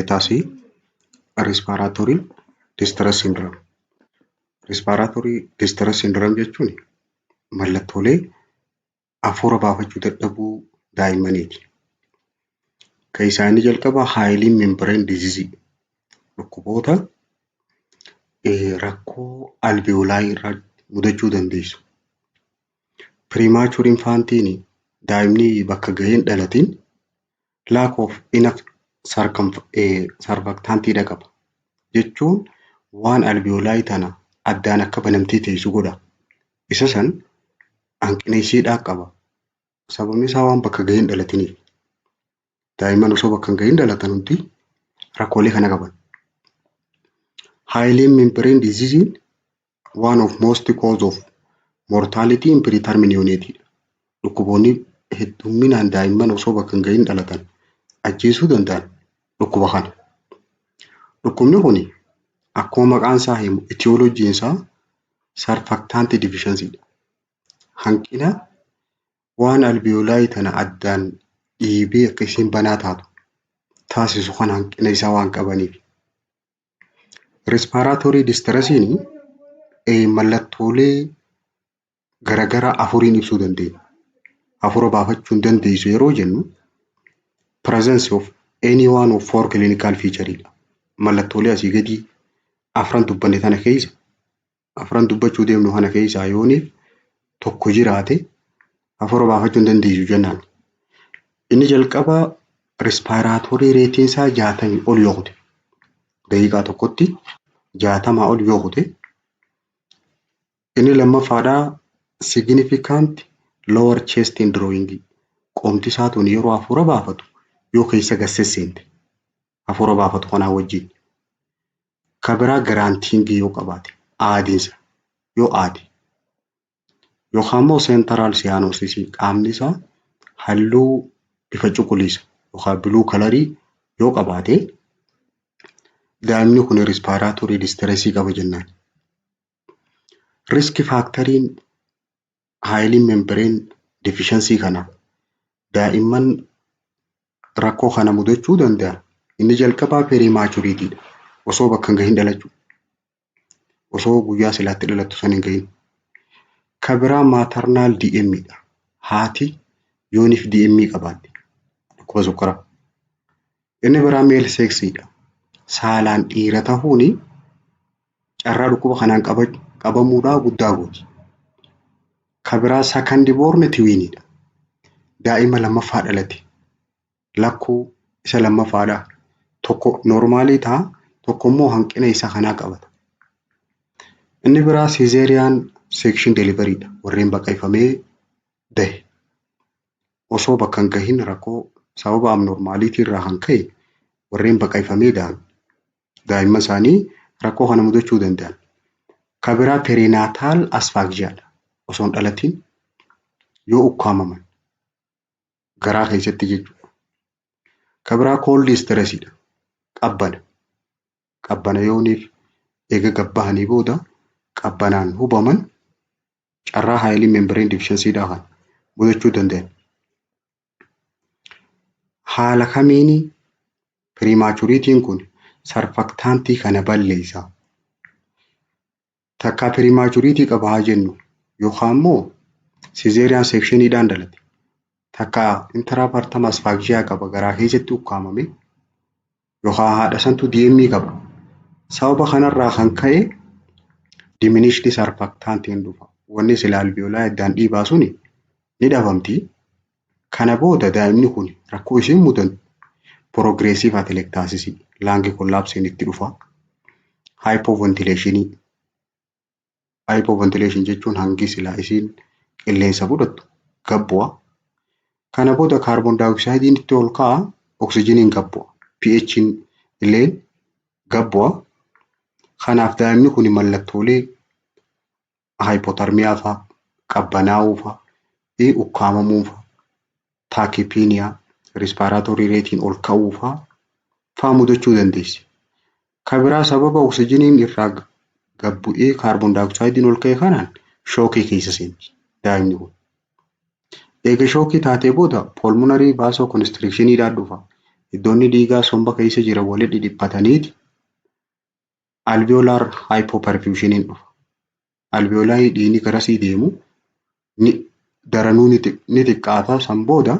Dabalatasii respiratory distress syndrome. Respiratory distress syndrome jechuun mallattoolee hafuura baafachuu dadhabuu daa'immaniiti. Kan isaanii jalqaba highly membrane disease dhukkuboota rakkoo alveolaa irraa mudachuu dandeessu. Premature infantiin daa'imni bakka gahee hin dhalatin lack of enough surfactant qaba jechuun waan alveolaa tana addaan akka banamtee teessu godha. Isa san hanqina isheedhaa qaba. Sababni isaa waan bakka gahee hin dhalatiniif. Daa'imman osoo bakka hin gahin dhalatan hundi rakkoolee kana qaban. Highly membrane disease one of most cause of mortality in preterm neonate. Dhukkuboonni hedduminaan daa'imman osoo bakka hin gahin dhalatan ajjeesuu danda'an dhukkuba kana. Dhukkubni kun akkuma maqaan isaa himu etiyooloojiin isaa surfactant deficiency dha. Hanqina waan alveolaa tana addaan dhiibee akka isheen banaa taatu taasisu kan hanqina isaa waan qabaniif. Respiratory distressiin mallattoolee garagaraa afuriin ibsuu dandeenya. Hafuura baafachuu hin dandeessu yeroo jennu presence of any one of four clinical feature dha. Mallattoolee asii gadii afran dubbanne tana keessa afran dubbachuu deemnu kana keessaa yooniif tokko jiraate hafuura baafachuu hin dandeessu jennaan. Inni jalqaba respiratory rate isaa 60 ol yoo ta'e daqiiqaa tokkotti 60 ol yoo ta'e. Inni lammaffaadhaa significant lower chest indrawing qoomti isaatuun yeroo hafuura baafatu yoo keessa gassesseente hafuura baafatu kanaa wajjin. Kabiraa giraantiingii yoo qabaate aadiinsa yoo aade yookaan immoo central cyanosis qaamni isaa halluu bifa cuquliisa yookaan blue colorii yoo qabaate daa'imni kun respiratory distress qaba jennaan. Risk factoriin highly membrane deficiency kana daa'imman rakkoo kana mudachuu danda'an. Inni jalqabaa prematurity dha. Osoo bakka hin gahin dhalachuu. Osoo guyyaa silaatti dhalattu san hin gahin. Kabiraa maternal DM dha. Haati yooniif DM qabaatti. Dhukkuba sukkaraa. Inni biraa male sex dha. Saalaan dhiira tahuuni carraa dhukkuba kanaan qabamuudhaa guddaa gooti. Kabiraa second born twin dha. Daa'ima lammaffaa dhalate. Lakkuu isa lammaffaadhaa. Tokko normaalii ta'a. Tokko immoo hanqina isaa kanaa qabata. Inni biraa cesarean section delivery dha. Warreen baqaqfamee dahe. Osoo bakka hin gahin rakkoo sababa abnormaalitii irraa kan ka'e warreen baqaqfamee dahan daa'imman isaanii rakkoo kana mudachuu danda'an. Kabiraa perinatal asphyxia dha. Osoo hin dhalatin yoo ukkaamaman garaa keessatti jechuudha. Kabiraa cold stress dha. Qabbana. Qabbana yooniif eega gabbahanii booda qabbanaan hubaman carraa highly membrane deficiency dha kan mudachuu danda'an. Haala kamiini prematuritiin kun surfactantii kana balleessa. Takka prematuritii qaba haa jennu yookaan immoo cesarean sectioniidhaan dhalate. Takka intrapartum asphyxia qaba garaa keessatti ukkaamame yookaan haadha santu DM qaba. Sababa kanarraa kan ka'e diminished surfactantiin dhufa. Wanni sila alveolaa addaan dhiibaa suni ni dhabamti. Kana booda daa'imni kun rakkoo isheen mudan progressive atelectasis lung collapse itti dhufa. Hypoventilation. Hypoventilation jechuun hangi silaa isiin qilleensa fudhattu gabbu'a. Kana booda carbon dioxide itti ol ka'a, oxygen gabbu'a. pH illee gabbu'a. Kanaaf daa'imni kun mallattoolee hypothermia fa'a, qabbanaa'uu fa'a, ukkaamamuu fa'a, tachypnea, respiratory rate ol ka'uu fa'a mudachuu dandeessi. Kabiraa sababa oxygen irraa gabbu'ee carbon dioxide ol ka'e kanaan shookii keessa seenti daa'imni kun. Eega shookii taatee booda pulmonary vasoconstrictionidhaan dhufa. iddoonni dhiigaa somba keessa jiran walitti dhidhiphataniiti alveolar hypoperfusioniin dhufa. Alveolaayi dhiigni garasii deemu daranuu ni xiqqaata. San booda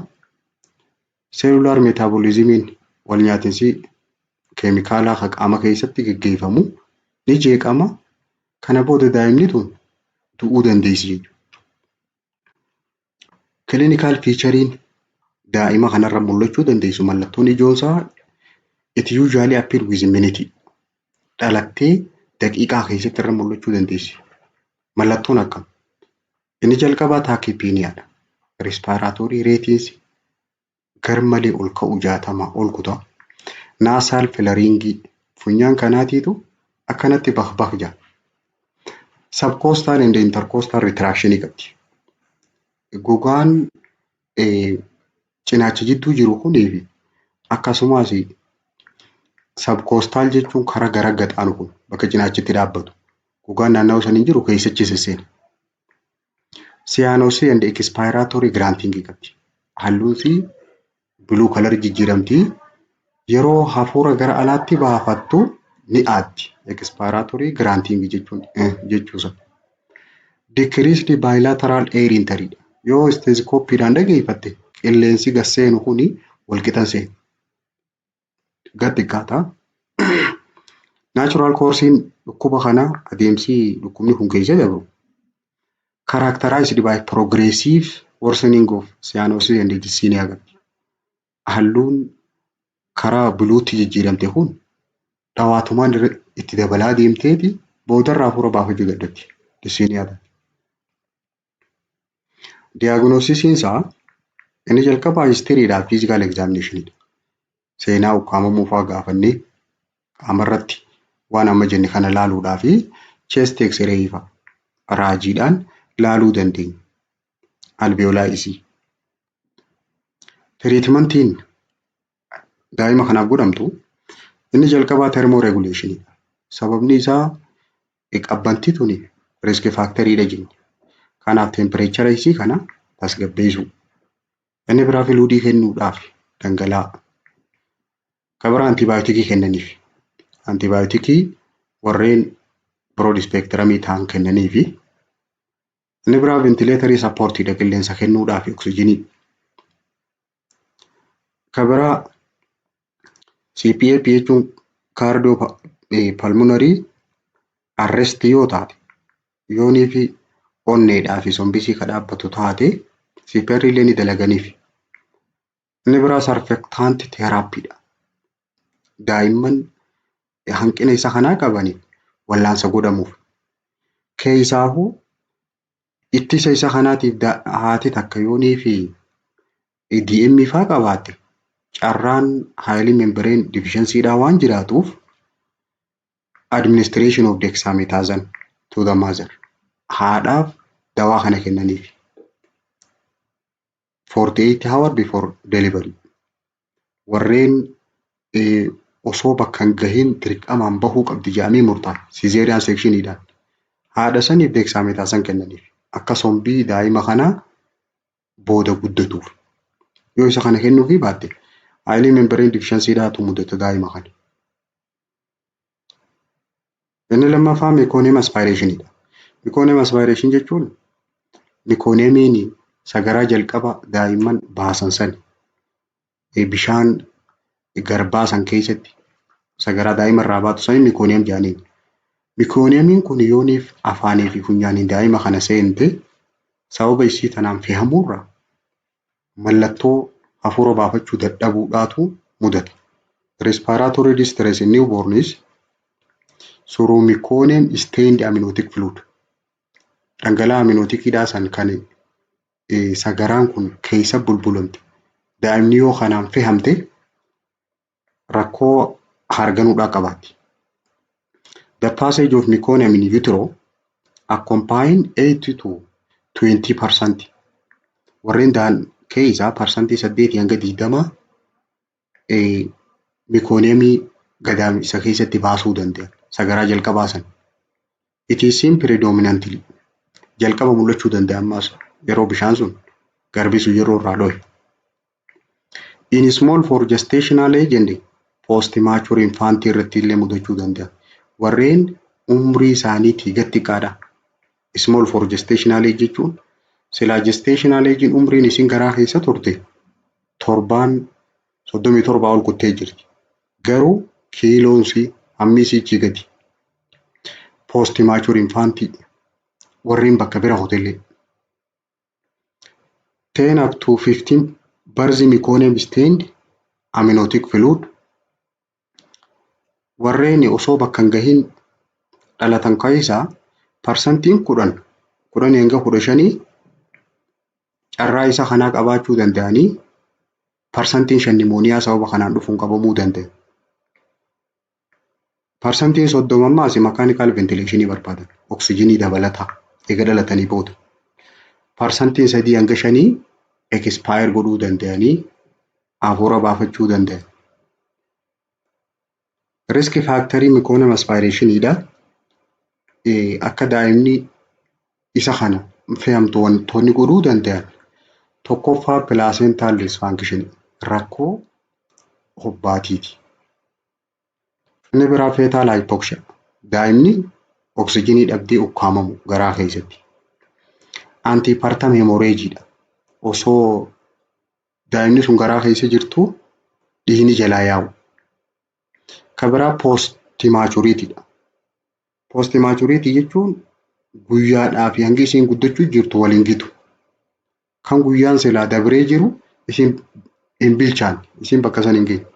cellular metabolismiin wal nyaatinsi keemikaalaa kan qaama keessatti gaggeeffamu ni jeeqama. Kana booda daa'imni tun du'uu dandeessi jechuudha. Clinical featurein daa'ima kanarra mul'achuu dandeessu mallattoon ijoonsaa it usually appear within minute. Dhalattee daqiiqaa keessatti irra mul'achuu dandeessi. Mallattoon akkam? Inni jalqabaa taakipiiniyaadha. Respiratory rates garmalee ol ka'u 60 ol kutaa. Nasal flaring funyaan kanaatiitu akkanatti bakbak jaa. Subcostal and intercostal retraction qabdi. Gogaan cinaacha jidduu jiru kunii fi akkasumas subcostal jechuun karaa gara gaxaanu kun bakka cinaachitti dhaabbatu. Gogaan naannawaa saniin jiru keessachi sisseena. Cyanosy and expiratory granting qabdi. Halluunsi blue color jijjiiramti. Yeroo hafuura gara alaatti baafattu ni aaddi. Expiratory granting jechuusa. Decreased bilateral air entry. Yoo stethoscopeedhaan dhageeffatte qilleensi gasseenu kuni wal qixan seena. Gad xiqqaata. Natural coursein dhukkuba kana adeemsi dhukkubni kun keessa dabru. Characterized by progressive worsening of cyanosis and dyspnea qabdi. Halluun karaa buluutti jijjiiramte kun dhawaatumaan itti dabalaa deemteeti boodarraa hafuura baafachuu gaddatti. Dyspnea. Diagnosisiin isaa inni jalqabaa histiriidhaa fi physical examinationidha. Seenaa ukkaamamuu fa'aa gaafannee qaamarratti waan amma jenne kana laaluudhaa fi chest x-ray fa'aa raajiidhaan laaluu dandeenya. Alveolaayisii. Tiriitmentiin daa'ima kanaaf godhamtu inni jalqabaa thermoregulationidha. Sababni isaa qabbantii tuni risk factoriidha jenna. Kanaaf temperature isii kana tasgabbeessu. Inni biraa fluidii kennuudhaaf dhangala'aa. Kabira antibiyootikii kennaniif. Antibiyootikii warreen broad spectrum ta'an kennaniifi. Inni biraa ventilatory supportidha qilleensa kennuudhaaf oksijiinii. Kabira CPAP jechuun cardiopulmonary arrest yoo taate yoonii fi onneedhaa fi sombisii ka dhaabbatu taate CPR illee ni dalaganiif. Inni biraa surfactant therapyidha. Daa'imman hanqina isa kanaa qabaniif wallaansa godhamuuf. Keessaafuu ittisa isa kanaatiif haati takka yoonii fi DM fa'aa qabaatte carraan highly membrane deficiencyidhaa waan jiraatuuf administration of dexamethasone to the mother. Haadhaaf dawaa kana kennaniif. 48 hours before delivery. Warreen osoo bakka hin gahin dirqamaan bahuu qabdi jedhamee murtaa'e cesarean sectionidhaan haadha saniif dexamethasone kennaniif akka sombii daa'ima kanaa booda guddatuuf. Yoo isa kana kennuufii baatte highly membrane deficiencyidhaatu mudata daa'ima kana. Inni lammaffaa meconium aspirationidha. Meconium aspiration jechuun meconiumiin sagaraa jalqaba daa'imman baasan sani bishaan garbaa san keessatti sagaraa daa'ima irraa baatu sani meconium jedhaniin. Meconiumiin kun yooniif afaanii fi funyaaniin daa'ima kana seente sababa isii tanaan fe'amuurra mallattoo hafuura baafachuu dadhabuudhaatu mudata. Respiratory distress in newborns through meconium stained amniotic fluid. Dhangala'aa amniotikiidhaa san kan sagaraan kun keessa bulbulamte daa'imni yoo kanaan fe'amte rakkoo harganuudhaa qabaatti. The passage of meconium in utero accompanied 8 to 20%. Warreen da'an keessaa parsantii 8 hanga 20 meconiumii gadaam isa keessatti baasuu danda'a. Sagaraa jalqabaa san. It is seen predominantly. Jalqaba mul'achuu danda'a ammaas yeroo bishaan sun garbisu yeroo irraa dhohe. In small for gestational age post mature infant irratti illee mudachuu danda'a. Warreen umrii isaaniitii gad xiqqaadha. Small for gestational age jechuun silaa gestational age umriin isin garaa keessa turte torbaan 37 ol kuttee jirti. Garuu kiiloonsii hammisiichi gadi. Post mature infant warreen bakka bira hoteellee. 10 up to 15 birth meconium stained amniotic fluid warreen osoo bakka hin gahin dhalatan keessaa parsantiin 10 hanga 15 carraa isa kanaa qabaachuu danda'anii parsantiin 5 nimooniyaa sababa kanaan dhufuun qabamuu danda'u. Parsantiin 30 ammaas mechanical ventilation barbaadan oksijiinii dabalataa eega dhalatanii booda. Parsantiin 3 hanga 5 expire godhuu danda'anii hafuura baafachuu danda'an. Risk factory meconium aspiration akka daa'imni isa kana fe'amtu wantoonni godhuu danda'an tokkoffaa placental dysfunction rakkoo hobbaatiiti. Inni biraa fetal hypoxia daa'imni oksijiinii dhabdee ukkaamamu garaa keessatti. Antepartum hemorrhage osoo daa'imni sun garaa keessa jirtu dhiigni jalaa yaa'u. Kan biraa post maturity Post maturity jechuun guyyaadhaa fi hangi isiin guddachuu jirtu waliin gitu. Kan guyyaan silaa dabree jiru isin hin bilchaan isin bakka san hin geenye.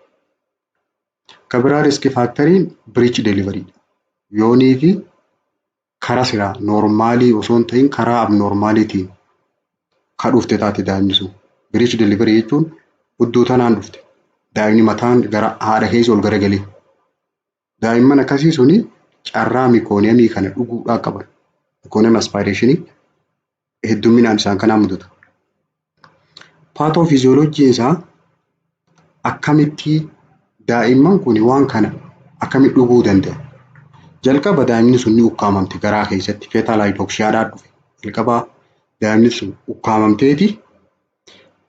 Kan biraa risk factoriin breech delivery yoonii fi karaa silaa normaalii osoo hin ta'in karaa abnormaaliitiin kan dhufte taate daa'imni sun. Breech delivery jechuun hudduu tanaan dhufte. Daa'imni mataan gara haadha keessa ol garagalee. Daa'imman akkasii suni carraa mikooniyamii kana dhuguudhaa qaban. Mikooniyam aspirationii heddumminaan isaan kanaan mudata. Paatoofiziyooloojiin isaa akkamitti daa'imman kun waan kana akkamitti dhuguu danda'a? Jalqaba daa'imni sun ni ukkaamamte garaa keessatti fetal hypoxiaadhaan dhufe. Jalqaba daa'imni sun ukkaamamteeti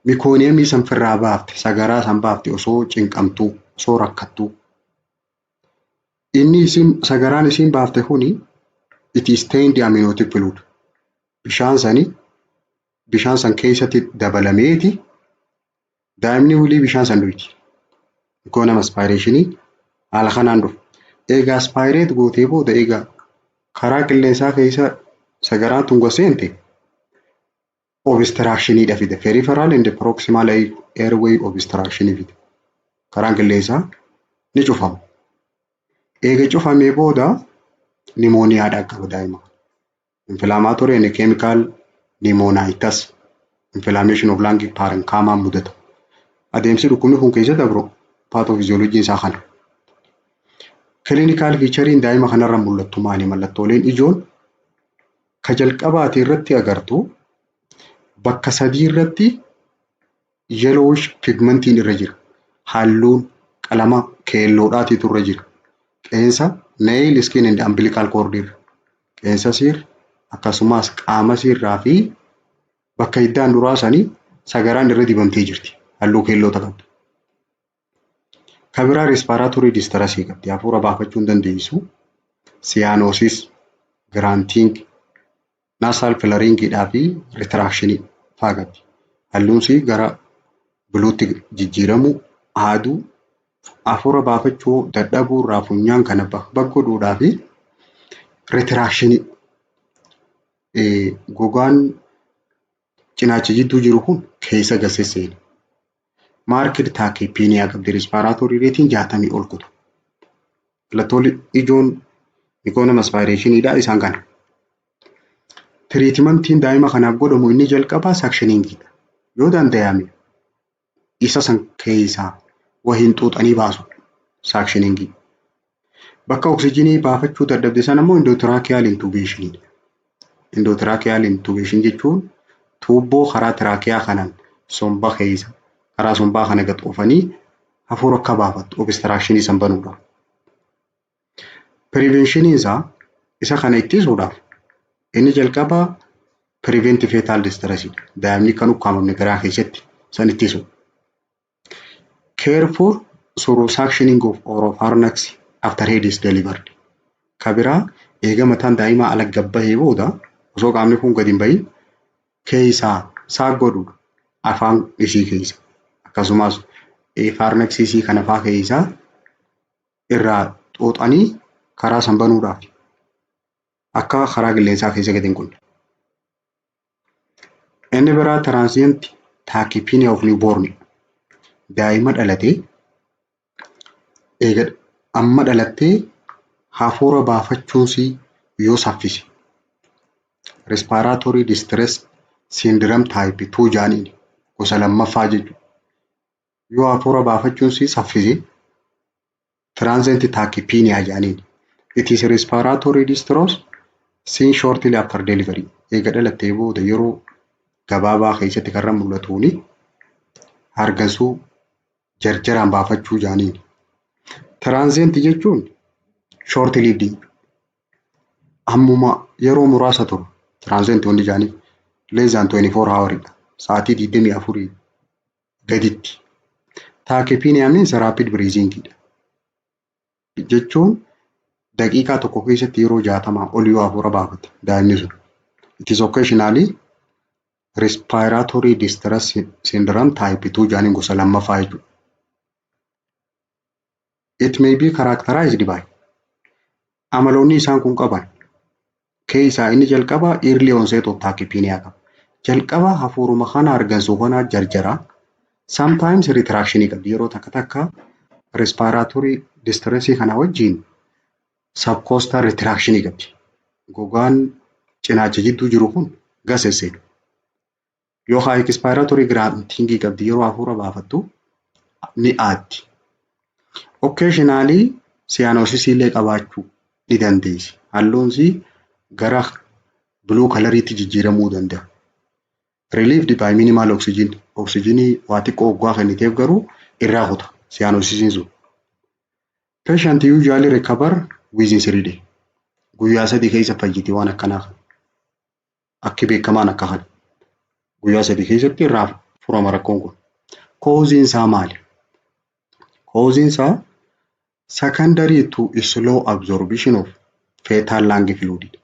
mikooniyamii san firraa baafte sagaraa san baafte osoo cinqamtuu osoo rakkattuu. Inni sagaraan isiin baafte kuni it is stained amniotic fluid. Bishaan san keessatti dabalameeti daa'imni hulii bishaan san dhugdi. Mikooniyam aspirationii haala kanaan dhufu. Egaa aspirate gootee booda egaa karaa qilleensaa keessa sagaraan tun goseente obstructionii fide. Peripheral and proximal airway obstructionii fide. Karaan qilleensaa ni cufama. Eega cufamee booda nimooniyaadhaan qaba daa'ima. Inflammatory and chemical pneumonitis inflammation of lung parenchyma mudata. Adeemsi dhukkubni kun keessa dabru paatoofiziyooloojiin isaa kana. Clinical featurein daa'ima kanarra mul'attu maali? Mallattooleen ijoon ka jalqabaati irratti agartu bakka sadii irratti yellowish pigmentiin irra jira. Halluun qalama keelloodhaatiitu irra jira. Qeensa nail skin and umbilical cord irra. Qeensa siir akkasumas qaama siirraa fi bakka hiddaan duraa sanii sagaraan irra dibamtee jirti. Halluu keelloo qabdi. Kan biraa respiratory distress qabdi. Hafuura baafachuu hin dandeessu. Cyanosis, grunting, nasal flaring fi retraction fa'aa qabdi. Halluun sii gara buluutti jijjiiramu aaduu hafuura baafachuu dadhabuu irraa funyaan kana bakkoodhaa fi retraction gogaan cinaacha jidduu jiru kun keessa gaseesseeni. Marked tachypnea qabdi. Respiratory ratein 60 ol kutu. Mallattoolee ijoon mikooniyam aspirationidha isaan kana. Treatmentiin daa'ima kanaaf godhamu inni jalqabaa suctioningidha. Yoo danda'ame isa san keessaa wahiin xuuxanii baasu suctioningii. Bakka oksijiinii baafachuu dadhabde sana immoo endotracheal intubationidha. Endotracheal intubation jechuun tuubboo karaa tiraakiyaa kanaan somba keessa karaa sombaa kana gad oofanii hafuura akka baafattu obstructionii san banuudha. Preventionii isaa isa kana ittisuudhaaf inni jalqabaa prevent fetal distress daa'imni kan ukkaamamne garaa keessatti san ittisu. Careful through suctioning of oropharynx after head is delivered. Kabiraa eega mataan daa'imaa ala gabbahee booda osoo qaamni kun gadi hin bahin keessaa saak godhuudha afaan isii keessa akkasumas pharynx isii kana fa'aa keessaa irraa xooxanii karaa san banuudhaaf akka karaa qilleensaa keessa gadi hin kunne. Inni biraa transient tachypnea of newborn daa'ima dhalatee eega amma dhalattee hafuura baafachuunsii yoo saffise respiratory distress syndrome type 2 jaaniin gosa lammaffaa jechuudha. Yoo hafuura baafachuunsii saffise transient tachypnea jaaniin. It is respiratory distress seen shortly after delivery. Eega dhalattee booda yeroo gabaabaa keessatti kan mul'atuuni hargansuu jarjaraan baafachuu jaaniin. Transient jechuun short lived ammuma yeroo muraasa turu transient hundi jaaniin less than 24 hours sa'aatii 24 gaditti. Tachypnea means rapid breathing jechuun daqiiqaa tokko keessatti yeroo 60 ol yoo hafuura baafate daa'imni sun. It is occasionally respiratory distress syndrome type 2 jaaniin gosa lammaffaa jechuudha. It may be characterized by amaloonni isaan kun qaban keessaa inni jalqaba early onset of tachypnea qaba. Jalqaba hafuuruma kana hargansuu kana jarjara. Sometimes retraction qabdi yeroo takka respiratory distress kana wajjin subcostal retraction qabdi. Gogaan cinaacha jidduu jiru kun gaseessedha. Yoo expiratory grunting qabdi yeroo hafuura baafattu ni aaddi. Occasionally cyanosis illee qabaachuu ni dandeessi. Halluunsi gara blue coloriitti jijjiiramuu danda'a. Relieved by minimal oxygen. Oxygenii waa xiqqoo oggaa kenniteef garuu irraa kuta cyanosisiin sun. Patient usually recover within 3 days. Guyyaa 3 keessa fayyiti waan akkanaa kana. Akki beekamaan akka kana. Guyyaa 3 keessatti irraa furama rakkoon kun. Causein isaa maali? Causein isaa secondary to slow absorption of fetal lung fluid.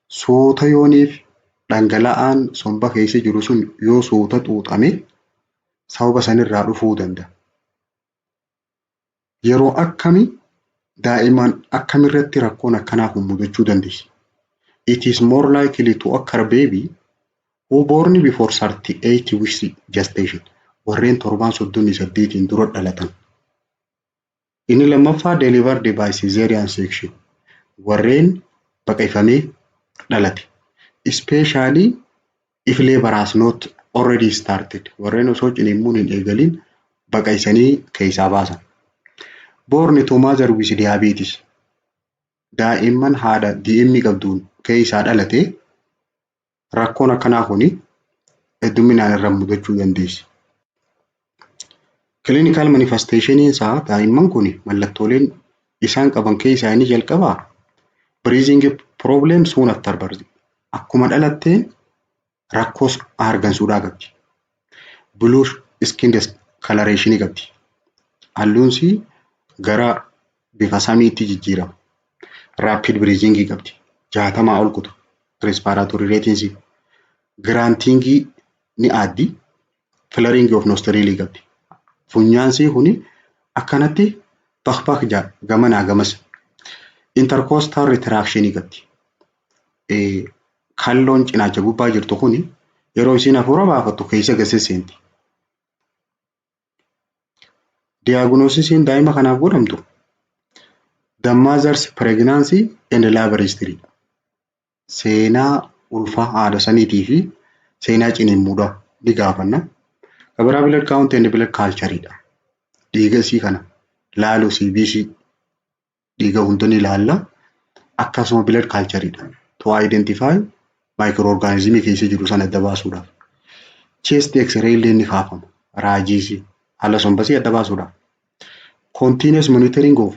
Soota yooniif dhangala'aan somba keessa jiru sun yoo soota xuuxame sababa sanirraa dhufuu danda'a. Yeroo akkami daa'imaan akkamirratti rakkoon akkanaa kun mudachuu dandeessi? It is more likely to occur baby who born before 38 weeks gestation. Warreen 38 dura dhalatan. Inni lammaffaa delivered by cesarean section. Warreen baqaqfamee dhalate. Especially if labor has not already started. Warreen osoo ciniinsuun hin eegalin baqaqsanii keessaa baasan. Born to mother with diabetes. Daa'imman haadha DM qabduun keessaa dhalate rakkoon akkanaa kuni hedduminaan irra mudachuu dandeessi. Clinical manifestation isaa daa'imman kuni mallattooleen isaan qaban keessaa inni jalqabaa breathing problem soon after birth. Akkuma dhalatteen rakkoos hargansuudhaa qabdi. Blue skin discoloration qabdi. Halluunsi gara bifa samiitti jijjiirama. Rapid breathing qabdi. 60 ol kutu. Respiratory rate grunting ni aaddi. Flaring of nostril qabdi. Funyaansi kuni akkanatti bakbak gamanaa gamas. Intercostal retraction qabdi. Kalloon cinaacha gubbaa jirtu kuni yeroo isiin hafuura baafattu keessa gaseenti. Diagnosisiin daa'ima kanaaf godhamtu the mother's pregnancy and labor history. Seenaa ulfaa haadha saniitii fi seenaa ciniinsuudhaa ni gaafanna. Kabiraa blood count and blood culture. Dhiiga isii kana laaluu CBC dhiiga hundanii ilaalla. Akkasuma blood culture to identify microorganismii keessa jiru sana adda baasuudhaaf. Chest X-ray illee ni kaafama. Raajiisi haala sombasii adda baasuudhaaf. Continuous monitoring of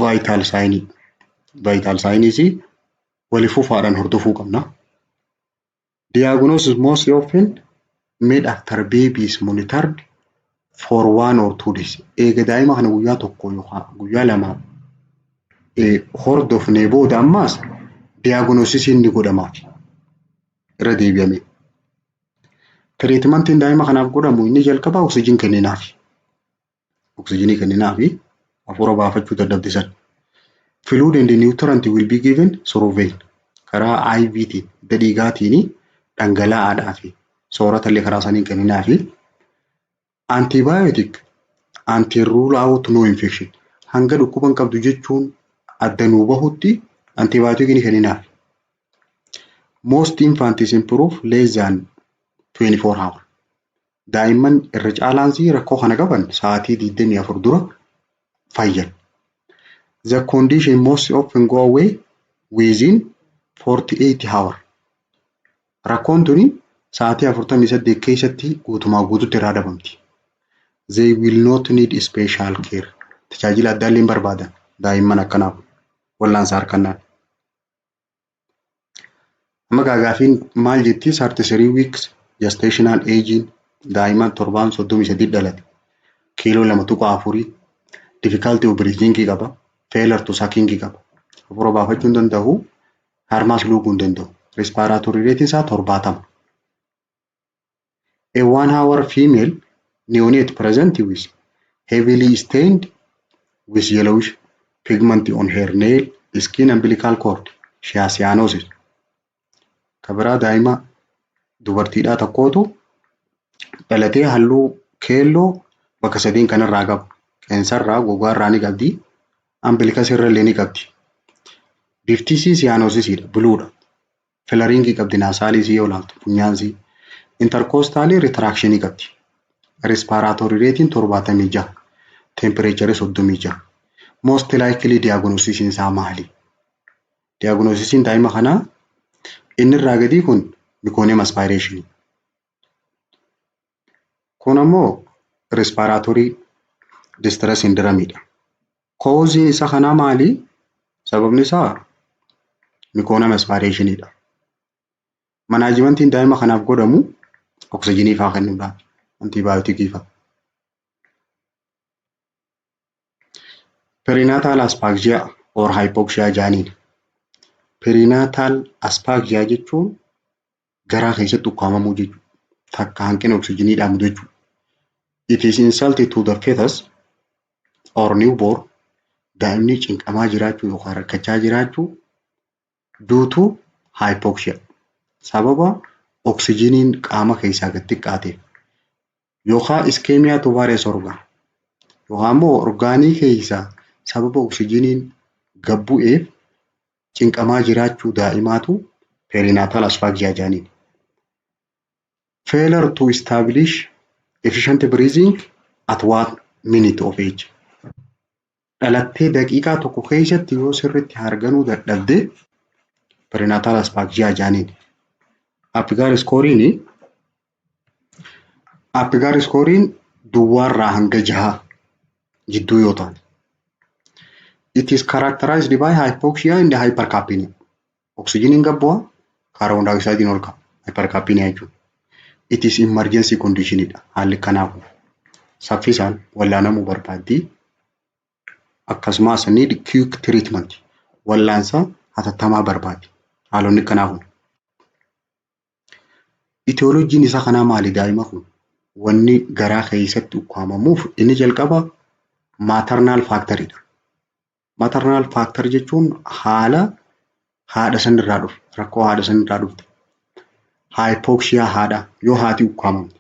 vital sign. Vital signs wali fufaadhaan hordofuu qabna. Diagnosis most often made after baby is monitored for 1 or 2 days. Eega daa'ima kana guyyaa tokko yookaan guyyaa lama hordofnee booda ammaas diiyaagonoosisiin ni godhamaaf. Irra deebi'amee. Tiriitmentiin daa'ima kanaaf godhamu inni jalqabaa oksijiin kenninaaf. Oksijiinii kenninaafi hafuura baafachuu dadhabsisan. Fluid and nutrient will be given through vein. Karaa IVtiin hidda dhiigaatiin dhangala'aadhaa fi soorata illee karaa saniin kenninaafi. Antibiotic until rule out no infection. Hanga dhukkuba hin qabdu jechuun adda nuu bahutti antibiotic ni kenninaaf. Most infants improve less than 24 hours. Daa'imman irra caalaansii rakkoo kana qaban sa'aatii 24 dura fayyan. The condition most often go away within 48 hours. Rakkoon tuni sa'aatii 48 keessatti guutumaa guututti irraa dhabamti. They will not need special care. Tajaajila addaa illee hin barbaadan daa'imman akkanaaf wallaansa harkannaan. Amma gaaffiin maal jetti 33 weeks gestational aging daa'imman 733 dhalate kiiloo 2.4 difficulty of breathing qaba failure to sucking qaba hafuura baafachuu hin danda'u harmaas luuguu hin danda'u respiratory rate isaa 70. A 1 hour female neonate present with heavily stained with yellowish pigment on her nail skin umbilical cord. She has cyanosis. Kabiraa daa'ima dubartiidhaa tokkootu dhalatee halluu keelloo bakka sadiin kanarraa qabu. Qeensarraa, gogaarraa ni qabdi. Umbilicus irra illee ni qabdi. Bifti isii cyanosisiidha, buluudha. Filariingii qabdi naasaalisii yoo laaftu funyaansii. Intercostalii retractionii qabdi. Respiratory ratein 76. Temperature 36. Most likely diagnosisiin isaa maali? Diagnosisiin daa'ima kanaa inni irraa gadii kun meconium aspiration. Kun ammoo respiratory distress syndrome dha. Causein isa kanaa maali? Sababni isaa meconium aspiration dha. Manaajimentiin daa'ima kanaaf godhamu oksijiinii fa'aa kennuudhaan antibiyootikii fa'aa. Perinatal asphaxia or hypoxia jaaniin. Perinatal asphaxia jechuun garaa keessatti ukkaamamuu jechuudha. Takka hanqina oksijiinii dhabu jechuudha. It is insulting to the fetus or newborn. Daa'imni cinqamaa jiraachuu yookaan rakkachaa jiraachuu due to hypoxia. Sababa oksijiiniin qaama keessaa gad xiqqaateef yookaan ischemia to various organ yookaan immoo orgaanii keessaa sababa oksijiiniin gad bu'eef cinqamaa jiraachuu daa'imaatu perinatal asphaxia jaaniin. Failure to establish efficient breathing at 1 minute of age. Dhalattee daqiiqaa tokko keessatti yoo sirriitti harganuu dadhabde perinatal asphaxia jaaniin. Apgar scorein duwwaarraa hanga 6 jidduu yoo ta'an. It is characterized by hypoxia and hypercapnia. Oksijiiniin gad bu'a, carbon dioxide ol ka'a. Hypercapnia jechuudha. It is emergency condition dha. Haalli kanaaf saffisaan wallaanamuu barbaaddi. Akkasumas need quick treatment. Wallaansa hatattamaa barbaaddi. Haalonni kanaaf. Etiolojiin isa kanaa maali daa'ima kun? Wanni garaa keessatti ukkaamamuuf inni jalqaba maternal factor dha. Maternal factor jechuun haala haadha sanirraa dhufu, rakkoo haadha sanirraa dhufte. Hypoxia haadha yoo haati ukkaamamte.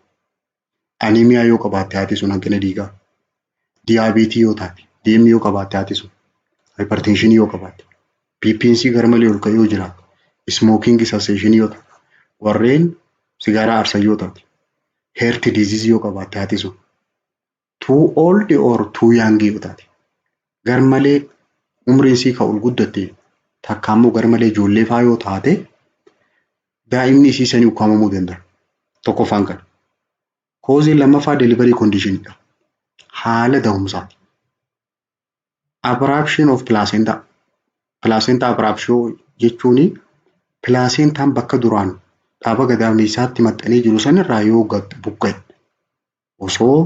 Anemia yoo qabaatte haati sun hanqina dhiigaa. Diabeetii yoo taate, deemni yoo qabaatte haati sun. Hypertension yoo qabaatte. BPC garmalee ol ka'ee yoo jiraatu. Smoking cessation yoo taate. Warreen sigaaraa aarsan yoo taate. Heart disease yoo qabaatte haati sun. Too old or too young yoo taate. Garmalee umriin isii kan ol guddatte takka ammoo garmalee ijoollee fa'aa yoo taate daa'imni isii sanii ukkaamamuu danda'a. Tokkoffaan kana. Koozii lammaffaa delivery condition dha. Haala da'umsaati. Abruption of placenta. Placenta abruption jechuun placentaan bakka duraan dhaaba gadaamessa isaatti maxxanee jiru sanirraa yoo gad buqqa'e osoo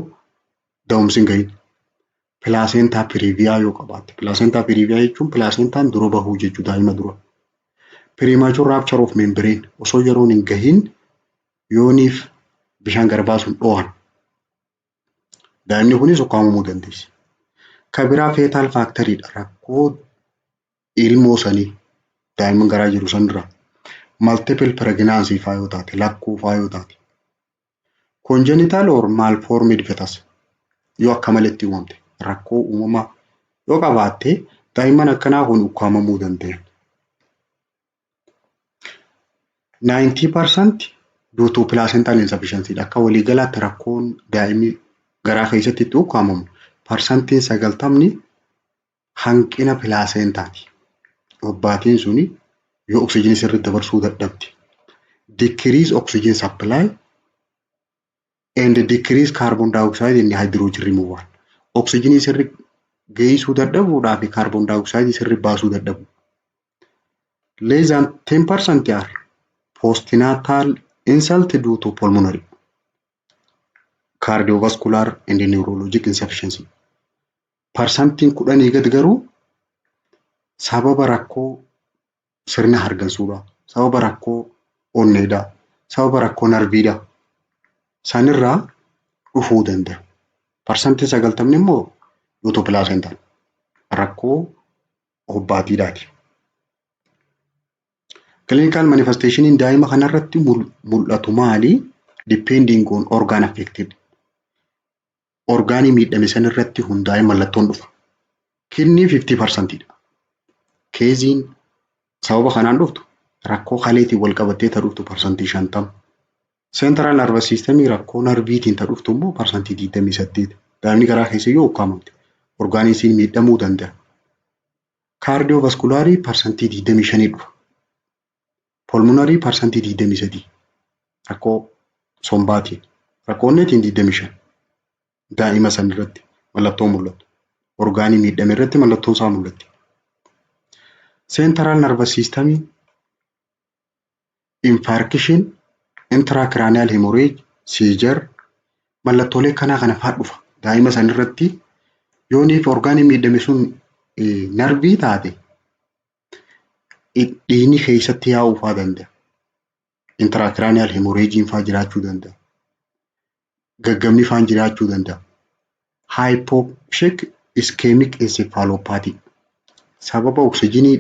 da'umsi hin gahin. Pilaasentaa piriiviyaa yoo qabaatte. Pilaasentaa piriiviyaa jechuun pilaasentaan dura bahuu jechuu daa'ima dura. Premature rupture of membrane osoo yeroon hin gahin yooniif bishaan garbaa sun dho'an. Daa'imni kunis ukkaamamuu dandeessi. Kan biraa fetal factoryidha. Rakkoo ilmoo sanii daa'imman garaa jiru sanirra multiple pregnancy faa yoo taate, lakkuu faa yoo taate. Congenital or malformed fetus yoo akka malatti uumamte rakkoo uumamaa yoo qabaatte daa'imman akkanaa kun ukkaamamuu danda'an. 90% due to placental insufficiency akka waliigalaatti rakkoon daa'imni garaa keessatti itti ukkaamamu parsantiin 90 hanqina pilaasentaati. Obbaatiin suni yoo oksijiinii sirriitti dabarsuu dadhabde. Decrease oxygen supply and decrease carbon dioxide in hydrogen removal. Oksijiinii sirri geessuu dadhabuudhaa fi carbon dioxide sirri baasuu dadhabu. Less than 10% are postnatal insult due to pulmonary, cardiovascular and neurologic insufficiency. Parsantiin 10 gad garuu sababa rakkoo sirna hargansuudha, sababa rakkoo onneedha, sababa rakkoo narviidha. Sanirraa dhufuu danda'a. Parsantiin 90 immoo due placental rakkoo obbaatiidhaati. Clinical manifestation in daa'ima kanarratti mul'atu maali? Depending on organ affected. Orgaanii miidhame sanirratti hundaa'ee mallattoon dhufa. Kidney 50%dha. Keeziin sababa kanaan dhuftu rakkoo kaleetiin wal qabattee ta dhuftu parsantii 50. Central nervous system rakkoo narviitiin ta dhuftu immoo parsantii 28. Daa'imni garaa keessa yoo ukkaamamte orgaaniisiin miidhamuu danda'a. Cardiovascular parsantii 25 dhufa. Pulmonary parsantii 23. Rakkoo sombaatiin. Rakkoo onneetiin 25. Daa'ima sanirratti mallattoo mul'atu. Orgaanii miidhame irratti mallattoon isaa mul'atti. Central nervous system infarction, intracranial hemorrhage, seizure mallattoolee kana faa dhufa. Daa'ima sanirratti yooniif orgaanii miidhame sun narvii taate dhiigni keessatti yaa'uu faa danda'a. Intracranial hemorrhage faa jiraachuu danda'a. Gaggabni faan jiraachuu danda'a. Hypoxic ischemic encephalopathy sababa oksijiinii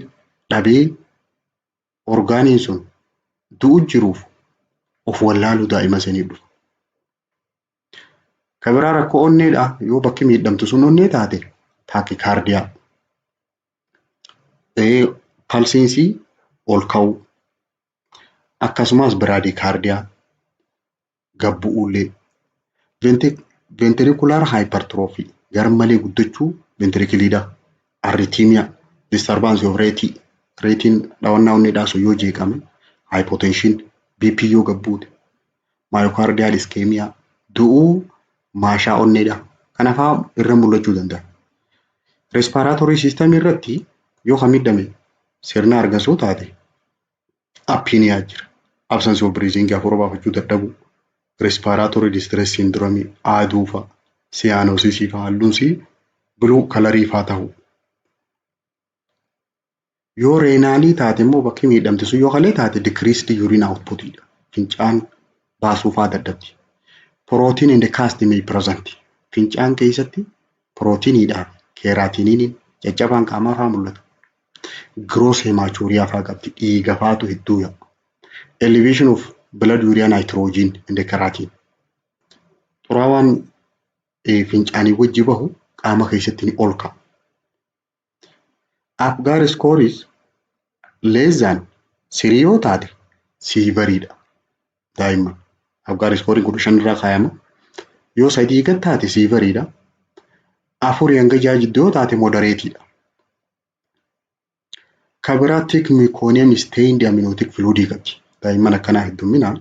dhabee orgaaniin sun du'u jiruuf of wallaalu daa'ima sanii dhufa. Kan biraa rakkoo onneedha. Yoo bakki miidhamtu sun onnee taate taakikardiyaa. Palsiinsii ol ka'uu akkasumas biraadikardiyaa gabbu'uullee. Ventricular hypertrophy garmalee guddachuu ventrikiliidha. Arrhythmia disturbance of rate reetiin dhawannaa onneedhaa sun yoo jeeqame. Hypotension BP yoo gabbuute. Myocardial ischemia du'uu maashaa onneedha. Kanaafaa irra mul'achuu danda'a. Respiratory system irratti yoo kan miidhame sirna hargansuu taate apnea jira. Absence of breathing hafuura baafachuu dadhabuu. Respiratory distress syndrome aaduufa cyanosis faa halluunsii blue colorii faa ta'u. Yoo reenaalii taate immoo bakki miidhamte sun yoo kalee taate decreased urine outputidha. Fincaan baasuu faa dadhabdi. Protein in the cast may present. Fincaan keessatti protiniidhaan keeraatiniin caccabaan qaamaa faa mul'ata. Gross hematuria faa qabdi. Dhiiga faatu hedduu yaa'u. Elevation of blood urea nitrogen in the keratin. Xuraawaan fincaanii wajji bahu qaama keessatti ni ol ka'a. Apgar score is less than 3 yoo taate severiidha. Daa'imman Apgar score 5 irraa kaayama. Yoo 3 gad taate severiidha. 4 hanga 6 jidduu yoo taate moderateidha. Kabiratic meconium stained amniotic fluid qabdi. Daa'imman akkanaa hedduminaan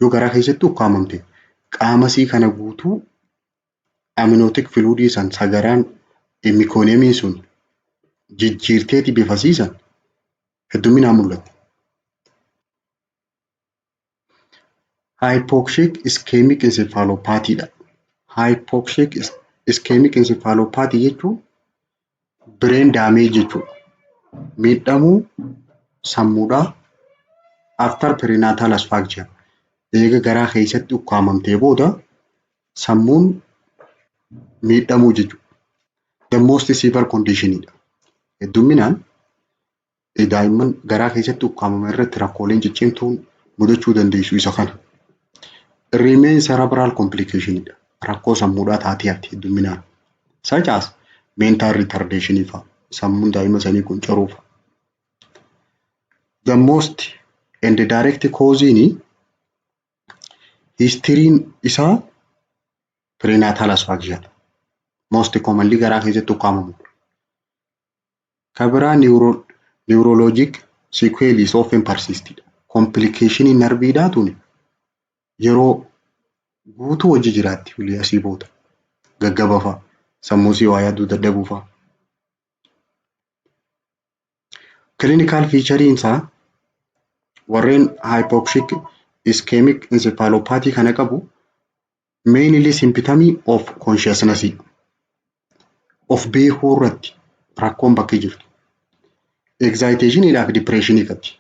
yoo garaa keessatti ukkaamamte qaamasii kana guutuu amniotic fluid san sagaraan meconiumii sun jijjiirteeti bifasiisan hedduminaan mul'atti. Hypoxic ischemic encephalopathy dha. Hypoxic ischemic encephalopathy jechuun brain damage jechuudha. Miidhamuu sammuudhaa after perinatal asphyxia. Eega garaa keessatti ukkaamamtee booda sammuun miidhamuu jechuudha. The most severe conditionidha. Hedduminaan daa'imman garaa keessatti ukkaamame irratti rakkooleen ciccimtuun mudachuu dandeessu isa kana. Remain cerebral complicationidha. Rakkoo sammuudhaa taatiyaatti hedduminaan. Such as mental retardation fa'a. Sammuun daa'ima sanii kun caruufa. The most and direct causing history isaa prenatal asphyxia. Most commonly garaa keessatti ukkaamamu. Kabiraa neurologic sequelae often persisted. Complication narviidhaa tuni yeroo guutuu hojii jiraatti ulii asii booda gaggaba fa'a. Sammuu sii waa yaaduu dadhabuu fa'a. Clinical feature isaa warreen hypoxic ischemic encephalopathy kana qabu mainly symptoms of consciousness of beekuu irratti rakkoon bakki jirtu. Excitation idhaaf depression qabdi.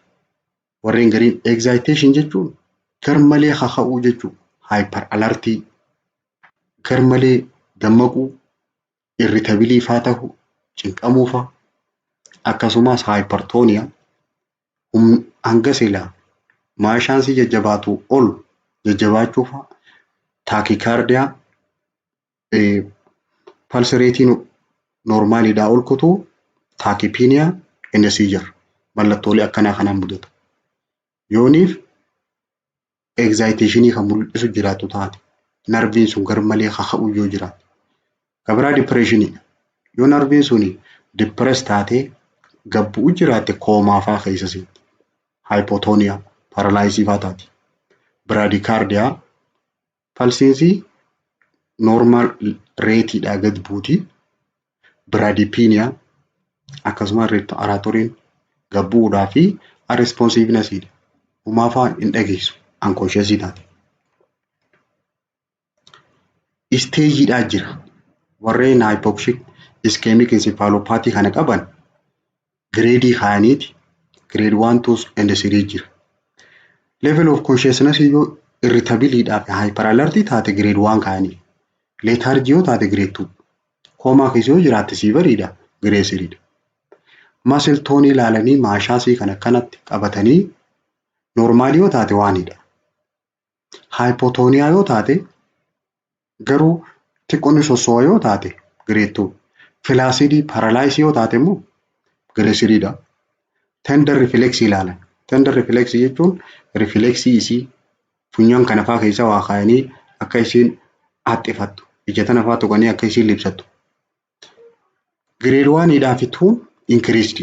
Warreen gariin excitation jechuun garmalee kaka'uu jechuudha. Hyper alertii, garmalee dammaquu, irritabilii faa ta'uu, cinqamuu faa. Akkasumas hypertonia hanga silaa maashaansii jajjabaatu ol jajjabaachuu faa. Tachycardia, pulse rate normaalidhaa ol kutuu, tachypnea and seizure mallattoolee akkanaa kanaan mudatu. Yooniif excitation kan mul'isu jiraatu taate narviin sun garmalee kaka'uu yoo jiraatu. Kabiraa depression yoo narviin sun depressed taatee gabbu'u jiraate koomaa faa keessa seenti. Hypotonia paralysis faa taati. Bradycardia pulsiinsii normal rateidhaa gad buuti. Bradypnea akkasumas respiratory gabbuudhaa fi unresponsiveness umaafaa hin dhageessu unconscious taate. Stageidhaa jira. Warreen hypoxic ischemic encephalopathy kana qaban grade kaaniiti. Grade 1, 2 and 3 jira. Level of consciousness yoo irritabiliidhaa fi hyper alertii taate grade 1 kaanii. Lethargy yoo taate grade 2. Koomaa keessa yoo jiraatte severiidha grade 3. Muscle tone ilaalanii maashaasii kan akkanatti qabatanii normaalii yoo taate waanidha. Hypotonia yoo taate garuu xiqqoonni sossoo'a yoo taate grade 2. Flaccid paralysis yoo taate immoo grade 3dha. Tender reflex ilaalan. Tender reflex jechuun reflexii isii funyaan kana faa keessa waa kaayanii akka isiin haxxifattu. Ija tana faa tuqanii akka isiin libsattu. Grade 1dhaa fi 2 increased.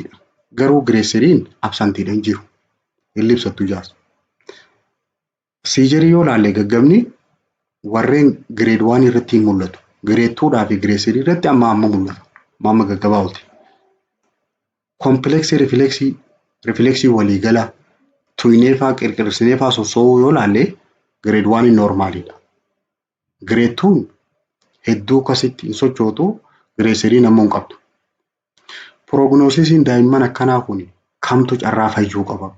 Garuu grade 3 absentidha hin jiru. Hin libsattu jaas. Seizure yoo laalle gaggabni warreen grade 1 irratti hin mul'atu. Grade 2dhaa fi grade 3 irratti amma mul'ata. Amma gaggabaa oolti. Complex reflexii waliigala tuyinee faa qirqirsinee faa sosoowuu yoo laalle grade 1 normaalidha. Grade 2 hedduu akkasitti hin sochootu. Grade 3 ammoo hin qabdu. Prognosisiin daa'imman akkanaa kun kamtu carraa fayyuu qaba.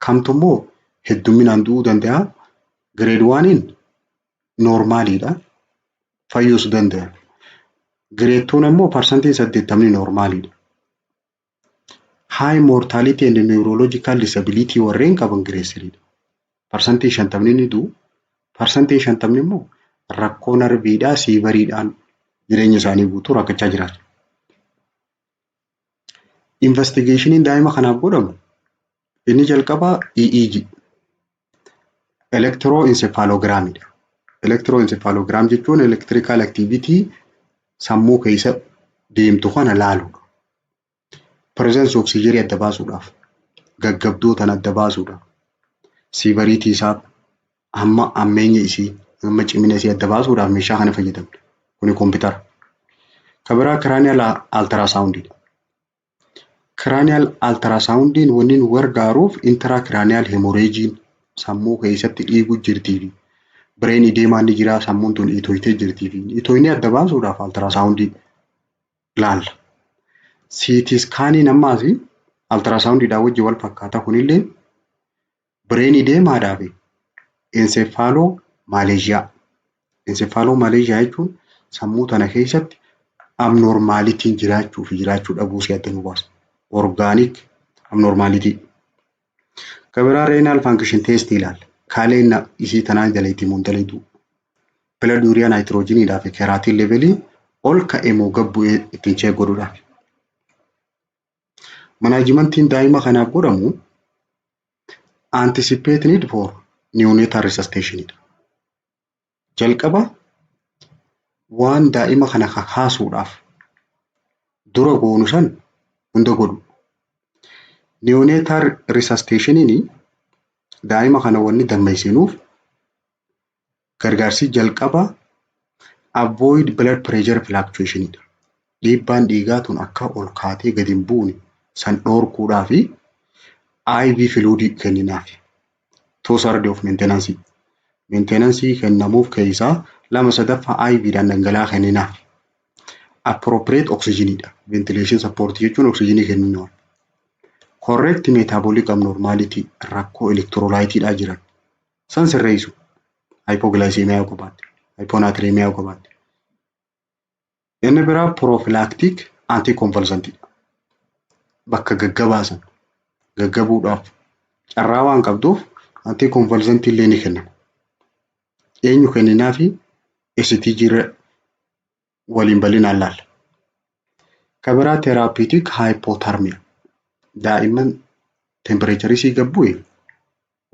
Kamtu immoo hedduminaan du'uu danda'a. Grade 1 normaalidha. Fayyuus danda'a. Grade 2 ammoo parsantiin 80 normaalidha. High mortality and neurological disability warreen qaban grade 3dha. Parsantii 50 ni du'u. Parsantii 50 immoo rakkoo narviidhaa siivariidhaan jireenya isaanii guutuu rakkachaa jiraatu. Investigationiin daa'ima kanaaf godhamu inni jalqabaa EEG electroencephalogramidha. Electroencephalogram jechuun electrical activity sammuu keessa deemtu kana laaluudha. Presence of seizure adda baasuudhaaf, gaggabduu tan adda baasuudhaaf, siivariitii isaa hamma ammeenya isii hamma cimina isii adda baasuudhaaf meeshaa kana fayyadamna. Kuni kompiitara. Kabiraa cranial ultrasoundidha. Cranial ultrasoundiin wanni gargaaruuf intracranial hemorrhagein sammuu keessatti dhiigu jirtii fi bireenii deemaa ni jira sammuun tun dhiitoytee jirtii fi dhiitoyni adda baasuudhaaf altiraasaawundii laalla. CT scaaniin ammaas altiraasaawundiidhaan wajjin wal fakkaata kunillee bireenii deemaadhaa fi ensefaaloo maaleeshiyaa. Ensefaaloo maaleeshiyaa jechuun sammuu tana keessatti abnormaalitiin jiraachuu fi jiraachuu dhabuu si adda nu baasa. Orgaanik abnormaalitii. Kabiraa reenaal faankshin teestii ilaalla. Kaaleen isii tanaa jaleetii muuntalaytu. Blood urea naayitiroojiiniidhaa fi keeraatiin levelii ol ka'ee moo gad bu'ee ittiin cheek godhuudhaaf. Manaajimentiin daa'ima kanaaf godhamu anticipate need for neonatal resuscitationidha. Jalqaba waan daa'ima kana kakaasuudhaaf dura goonu san hunda godhu. Neonatal resuscitationiin daa'ima kana wanni dammaysinuuf gargaarsi jalqaba avoid blood pressure fluctuationidha. Dhiibbaan dhiigaa tun akka ol kaatee gadi hin buune san dhoorkuudhaa fi IV fluid kenninaaf. Tosardi of maintenance. Maintenance kennamuuf keessaa lama sadaffaa IVdhaan dhangala'aa kenninaaf. Appropriate oxygenidha. Ventilation support jechuun oxygenii kennuudha. Correct metabolic abnormality rakkoo electrolyteidhaa jiran san sirreessu. Hypoglycemia yoo qabaatte, hyponatremia yoo qabaatte. Inni biraa prophylactic anticonvulsantidha. Bakka gaggabaasan gaggabuudhaaf carraa waan qabduuf anticonvulsantii illee ni kennama. Eenyu kenninaa fi ECTG waliin bal'inaan laalla. Kabiraa therapeutic hypothermia. Daa'imman tempereecharii sii gad bu'e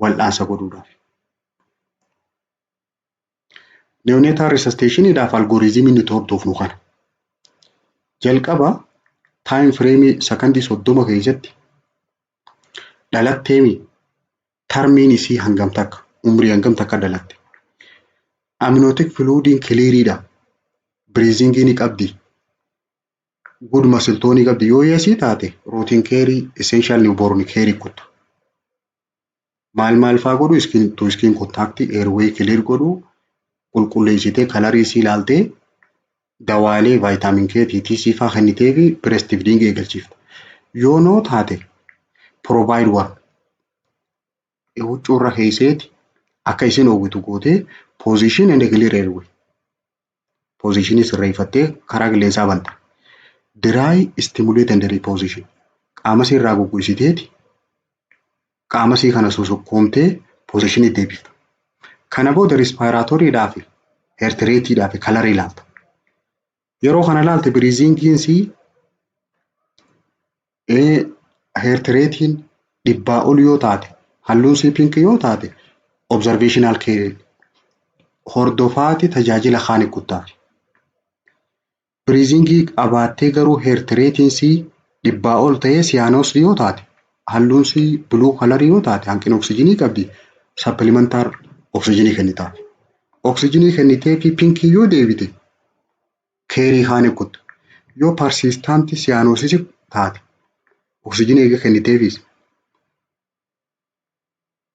wal'aansa godhuudhaaf. Neonatal resuscitationidhaaf algooriizimii nuti hordofnu kana. Jalqaba time frame sakandii 30 keessatti dhalatteemi tarmiin isii hangam takka umrii hangam takka dhalatte. Amniotic fluidiin kiliiriidha. Breathingii qabdi. Good muscle tone qabdi. Yoo yeesii taate routine care essential newborn care kuttu. Maal faa godhu skin to skin contact airway clear godhu qulqulleessitee kalarii isii ilaaltee dawaalee vitamin K TTC faa kennitee fi breastfeeding eegalchiifta. Yoo noo taate provide one huccuurra keesseeti akka isin hawwitu gootee position and clear airway. Position sirreeffattee karaa qilleensaa banta. Dry stimulate and reposition. Qaama isii irraa gugguisiteeti qaama isii kana susukkoomtee positionii deebifta. Kana booda respiratoriidhaa fi heart rateidhaa fi kalarii ilaalta. Yeroo kana ilaalte breathingiin isii heart rateen 100 ol yoo taate halluun isii pink yoo taate observational care hordofaati tajaajila kaan kuttaafi. Breathingii qabaattee garuu heart rateen isii 100 ol ta'ee cyanos yoo taate halluun isii blue color yoo taate hanqina oksijiinii qabdi supplemental oksijiinii kennitaaf. Oksijiinii kennitee fi pinkii yoo deebite keerii kaan kutta. Yoo persistant cyanosis taate oksijiinii eega kenniteefis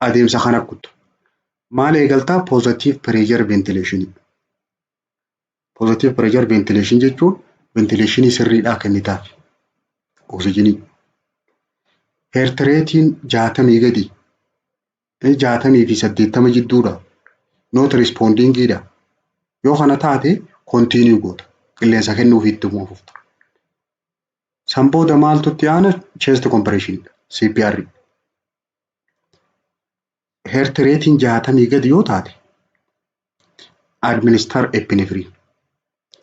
adeemsa kana kutta. Maal eegaltaa positive pressure ventilation. Positive pressure ventilation jechuun ventilation sirriidhaa kennitaaf oksijiinii. Heart rateen 60 gadi 60 fi 80 jidduudha. Not respondingidha. Yoo kana taate continue goota. Qilleensa kennuuf itti fufta. San booda maaltu itti aana chest compression CPR. Heart rateen 60 gadi yoo taate administer epinephrine.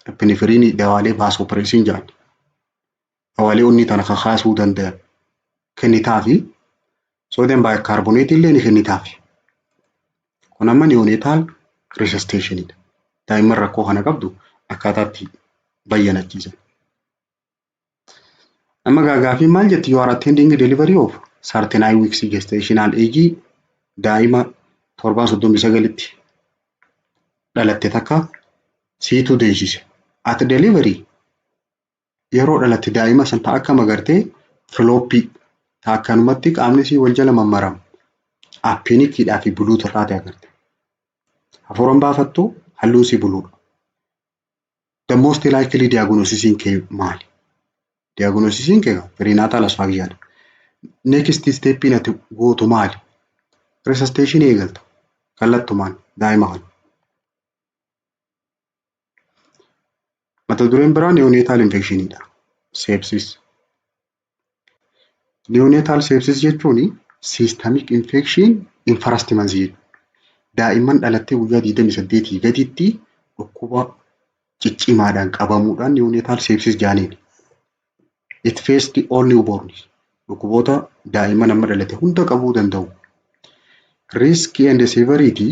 Epinephrine dawaalee vasopressin jedhan. Dawaalee onnee tana kakaasuu danda'an kennitaafi sodium bicarbonate illee ni kennitaafi. Kun amma neonatal resuscitationidha. Daa'imman rakkoo kana qabdu akkaataatti bayyanachiisan. Amma gaafii maal jetti you are attending delivery of 39 weeks gestational age daa'ima 39tti dhalatte takka siitu deessise. At delivery yeroo dhalatte daa'ima san ta'a akka magartee floppy ta'a akkanumatti qaamni isii wal jala mammaramu. Appinikiidhaa fi buluutu irraa ta'e agarte. Hafuuran baafattu halluun si buluudha. The most likely diagnosisiin kee maali? Diagnosisiin kee perinatal asphyxiaadha. Next steppiin ati gootu maali? Resuscitation eegalta. Kallattumaan daa'ima kana. Mata dureen biraa neonatal infectionidha. Sepsis. Neonatal sepsis jechuun systemic infection in first month jechuudha. Daa'imman dhalattee guyyaa 28 gaditti dhukkuba ciccimaadhaan qabamuudhaan neonatal sepsis jaaniin. It faced all newborns. Dhukkuboota daa'imman amma dhalate hunda qabuu danda'u. Risk and severity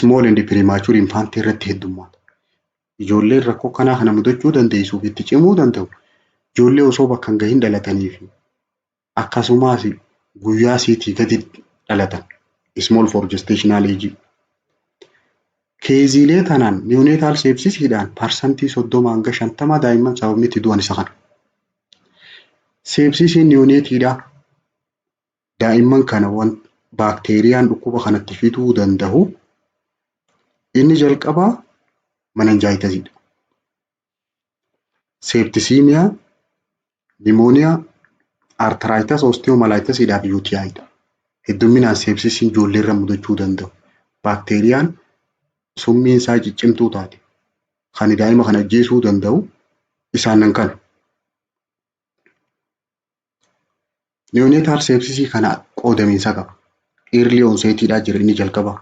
small and premature infant irratti heddummaata. Ijoolleen rakkoo kanaa kana mudachuu dandeessuuf itti cimuu danda'u. Ijoollee osoo bakka hin gahin dhalatanii fi akkasumas guyyaa siitii gadi dhalatan small for gestational age. Keeziilee tanaan neonatal sepsisiidhaan parsantii 30 hanga 50 daa'imman sababni itti du'an isa kana. Sepsisiin neonatiidha. Daa'imman kana baakteeriyaan dhukkuba kanatti fiduu danda'u. Inni jalqabaa meningitis, septicemia, pneumonia, arthritis, osteomyelitis fi UTI dha. Hedduminaan sepsisiin ijoollee irra mudachuu danda'u. Baakteeriyaan summiin isaa ciccimtuu taate kan daa'ima kana ajjeesuu danda'u isaanan kana. Neonatal sepsisii kana qoodamiinsa qaba. Early onsetidha jira inni jalqabaa.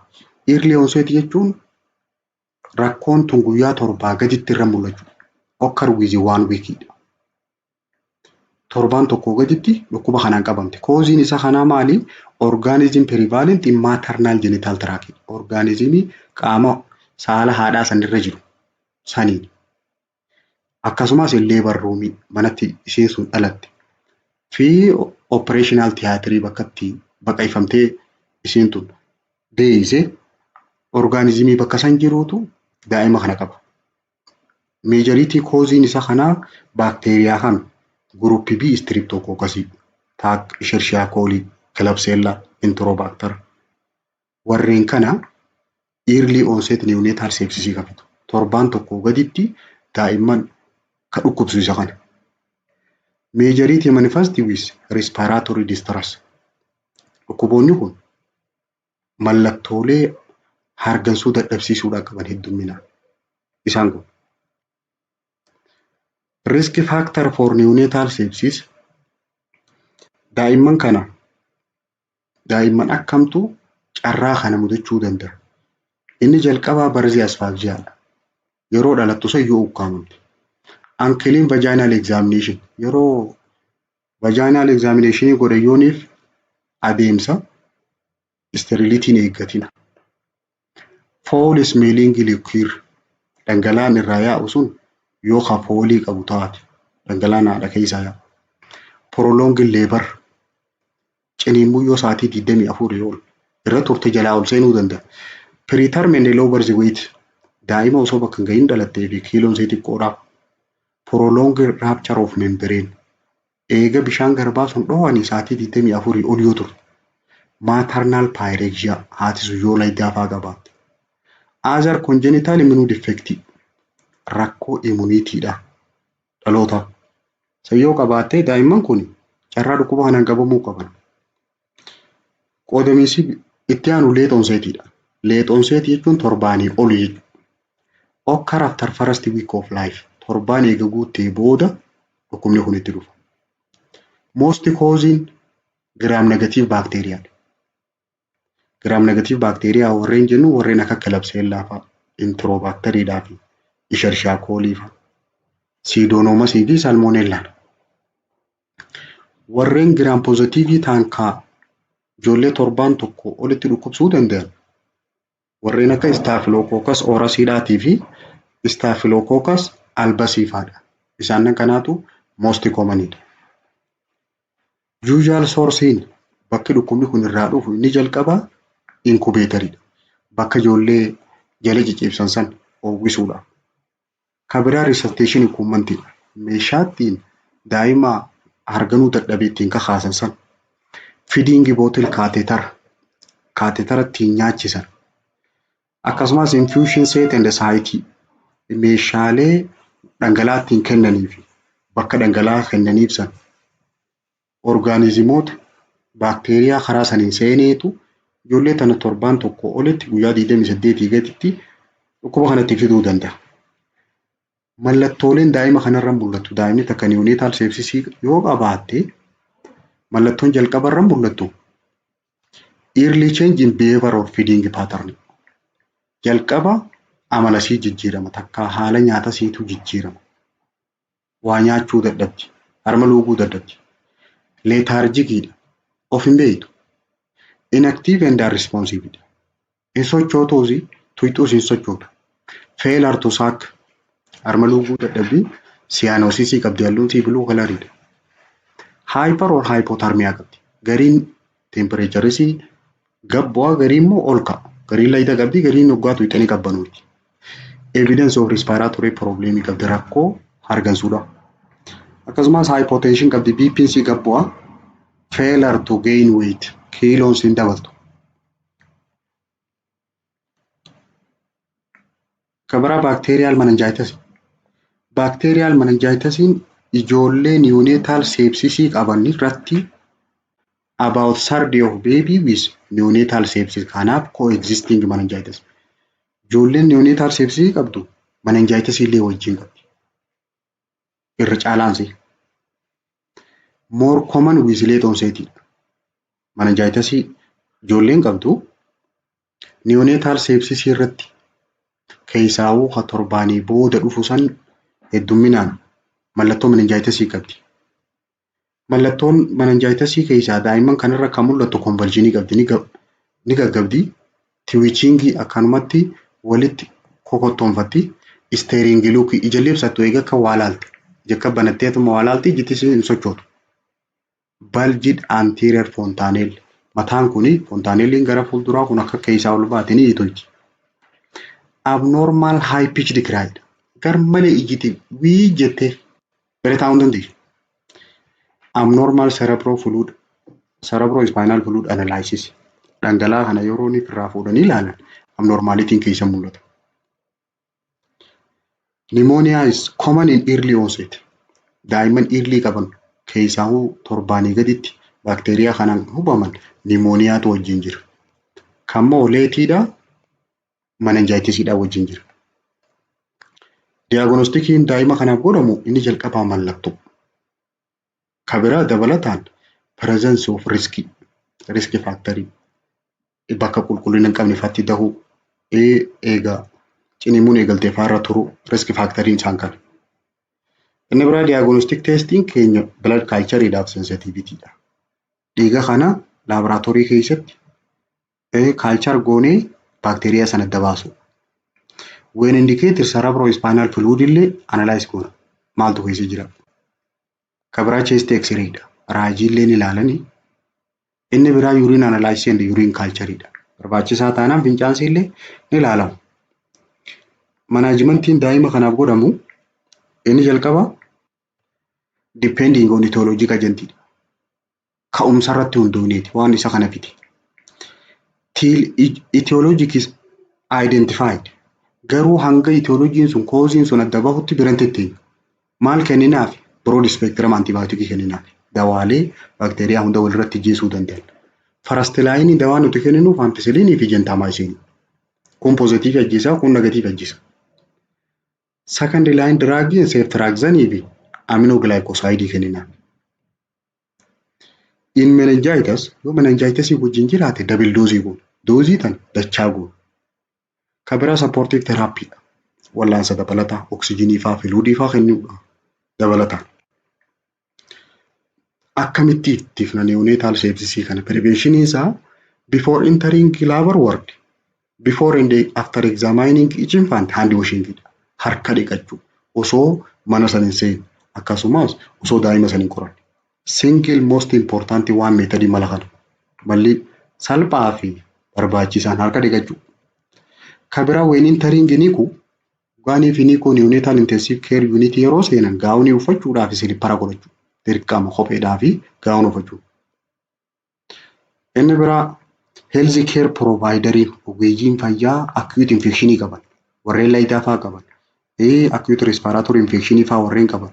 Early onset jechuun rakkoon tun guyyaa 7 gaditti irra mul'atu. Occur within 1 week. 7 tokko gaditti dhukkuba kanaan qabamte. Causein isa kanaa maali? Organism prevalent in maternal genital tract. Organismii qaama saala haadhaa sanirra jiru saniin. Akkasumas labor room manatti isheen sun dhalatte. Fi operational theatre bakkatti baqaifamtee isheen tun deeyise organismii bakka san jiruutu daa'ima kana qaba. Majority causein isa kanaa baakteeriyaa kan group B streptococcus, Escherichia coli, Klebsiella, Enterobacter. Warreen kana early onset neonatal sepsis qabatu. 7 tokko gaditti daa'imman ka dhukkubsiisa kana. Majority manifest with respiratory distress. Dhukkuboonni kun mallattoolee hargansuu dadhabsiisuudhaan qaban hedduminaan. Isaan kun risk factor for neonatal sepsis. Daa'imman akkamtu carraa kana mudachuu danda'a. Inni jalqabaa barzii asphyxiaadha. Yeroo dhalattu sayyoo ukkaamamte. Unclean vaginal examination. Yeroo vaginal examination godhayooniif adeemsa sterilitiin eeggatina. Foul smelling liquor. Dhangala'aan irraa yaa'u sun yoo foolii qabu taate dhangala'aan haadha keessaa yaa'u. Prolonged labor. Ciniinsuu yoo sa'aatii 24 ol irra turte jalaa ol seenuu danda'a. Preterm and low birth weight. Daa'ima osoo bakka hin gahin dhalattee fi kiiloon ishee xiqqoodha. Prolonged rupture of membrane. Eega bishaan garbaa sun dhoowwanii sa'aatii 24 ol yoo turte. Maternal pyrexia. Haati sun yoo laayiddaafaa qabaatte. Other congenital immune defect. Rakkoo immuniitiidha. Dhaloota. Sayyoo qabaattee daa'imman kun carraa dhukkuba kanaan qabamuu qaban. Qoodamiinsi itti aanu late onsetidha. Late onset jechuun 7 ol jechuudha. Occur after first week of life. 7 eega guuttee booda dhukkubni kun itti dhufa. Most causing gram negative bacteria. Gram negative bacteria warreen jennu warreen akka Klebsiella fa'a, Enterobacteriidhaa fi Escherichia coli fa'a, Pseudomonas fi Salmonella. Warreen gram positive ta'an ijoollee 7 tokko olitti dhukkubsuu danda'an. Warreen akka Staphylococcus aureusii fi Staphylococcus albasi fa'adha. Isaan kanaatu most commonidha. Usual sourcein bakki dhukkubni kun irraa dhufu inni jalqabaa incubator'idha. Bakka ijoollee jala ciciibsan san oowwisuudha. Kabiraa resuscitation equipment'idha. Meeshaa ittiin daa'ima harganuu dadhabee ittiin kakaasan san. Feeding bottle catheter. Catheter ittiin nyaachisan akkasumas infusion set and site meeshaalee dhangala'aa ittiin kennanii fi bakka dhangala'aa kennaniif san orgaanizimoota baakteeriyaa karaa saniin seeneetu ijoollee tana torbaan tokko olitti guyyaa 28 gaditti dhukkuba kanatti fiduu danda'a. Mallattooleen daa'ima kanarra mul'atu daa'imni takka neonatal sepsis yoo qabaatte mallattoon jalqabarra mul'atu early change in behavior or feeding pattern. Jalqaba amala sii jijjiirama takka haala nyaata siitu jijjiirama. Waa nyaachuu dadhabdi, harma luuguu dadhabdi. Lethargic of hin beektu. Inactive and unresponsive. Hin sochootuusi tuyxuus hin sochootu. Failure to suck harma luuguu dadhabdi. Cyanosisii qabdi halluun sii biluu kalariidha. Hyper or hypothermia qabdi. Gariin temperaturesii gad bu'aa gariin immoo ol ka'a. Gariin layita qabdi gariin waggaa tuyxanii qabbanuuti. Evidence of respiratory problem qabdi rakkoo hargansuudha. Akkasumas hypotension qabdi BP'n sii gad bu'aa. Failure to gain weight kiiloon siin dabaltu. Kabira bacterial meningitis. Bacterial meningitisiin ijoollee neonatal sepsis qaban irratti about third of baby with neonatal sepsis kanaaf coexisting meningitis. Ijoolleen neonatal sepsis qabdu meningitis illee wajjin qabdi. Irra caalaansi. More common with late onset. Meningitis ijoolleen qabdu neonatal sepsis irratti keessaawuu ka torbaanii booda dhufu san hedduminaan mallattoo meningitis qabdi. Mallattoon meningitis keessaa daa'imman kanarra kan mul'atu convulsion qabdi ni gaggabdi. Twitching akkanumatti walitti kokottoonfatti. Staring look ija libsattu eega akka waa laalti. Jakka banatteetuma waa laalti ijjittis hin sochootu. Bulged anterior fontanelle. Mataan kuni fontanelliin gara fuulduraa kun akka keessaa ol baate ni itochi. Abnormal high pitched cry. Garmalee ijjiti wii jettee bira taa'uu dandeessu. Abnormal cerebrospinal fluid analysis. Dhangala'aa kana yeroo inni irraa fuudhanii ilaalan abnormalitiin keessa mul'ata. Pneumonia is common in early onset. Daa'imman early qaban keessaahuu torbaanii gaditti baakteeriyaa kanaan hubaman pneumoniyaatu wajjin jira. Kammoo leetiidha meningitisiidha wajjin jira. Diagnostikiin daa'ima kanaaf godhamu inni jalqabaa mallattoo. Kabira dabalataan presence of risk factory bakka qulqullina hin qabne fatti dahuu eegaa cinimuun eegaltee faarra turu risk factory isaan kana. Inni biraa diagnostic testing keenya blood cultureedhaaf sensitivityidha. Dhiiga kana laboratorii keessatti culture goonee baakteeriyaa sana adda baasu. When indicated cerebrospinal fluid illee analyze goona. Maaltu keessa jira? Kabira chest x-rayidha. Raajii illee ni ilaalanii. Inni biraa urine analysis and urine cultureidha. Barbaachisaa taanaan fincaansi illee ni ilaalamu. Manaajmentiin daa'ima kanaaf godhamu inni jalqaba depending on etiological agentidha. Ka'umsa irratti hundoofneeti waan isa kana fiti. Till etiologic is identified. Garuu hanga etiologiin sun causein sun adda bahutti biran tetteenya. Maal kenninaaf? Broad spectrum antibiotic kenninaaf. Dawaalee baakteeriyaa hunda walirratti ajjeesuu danda'an. Farastilaayinii dawaa nuti kenninuuf ampicillin fi gentamicin. Kun positive ajjeesaa kun negative ajjeesa. Second line drug ceftriaxone fi aminoglycoside kenninaaf. In meningitis yoo meningitis wajjin jiraate double dose goon. Doozii tan dachaa goon. Kabira supportive therapy wallaansa dabalataa oksijiinii faa fluidii faa kennuudha dabalataa. Akkamitti ittifna neonatal sepsis kana prevention isaa before entering labor ward, before and after examining each infant hand washing harka dhiqachuu osoo mana sanin seen akkasumas osoo daa'ima sanin qoran. Single most important one method mala kana malli salphaa fi barbaachisaan harka dhiqachuu. Kabira when entering niku gaanii fi niku neonatal intensive care unit yeroo seenan gaawunii uffachuudhaaf silipara godhachuu. Dirqama kopheedhaa fi gaawun uffachuu. Inni biraa health care provideriin ogeeyyiin fayyaa acute infekshinii qaban warreen laayitaa fa'aa qaban acute respiratory infekshinii fa'aa warreen qaban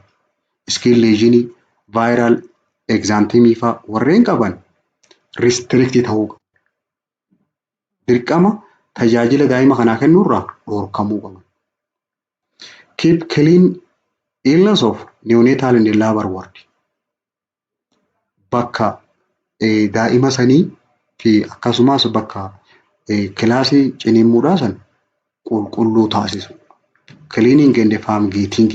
skin lesionii viral exantemii fa'aa warreen qaban restrict ta'uu qabu. Dirqama tajaajila daa'ima kanaa kennuurraa dhorkamuu qaban. Keep clean illness of neonatal and labor ward. Bakka daa'ima sanii fi akkasumas bakka kilaasii ciniinsuudhaa san qulqulluu taasisu. Cleaning and fumigating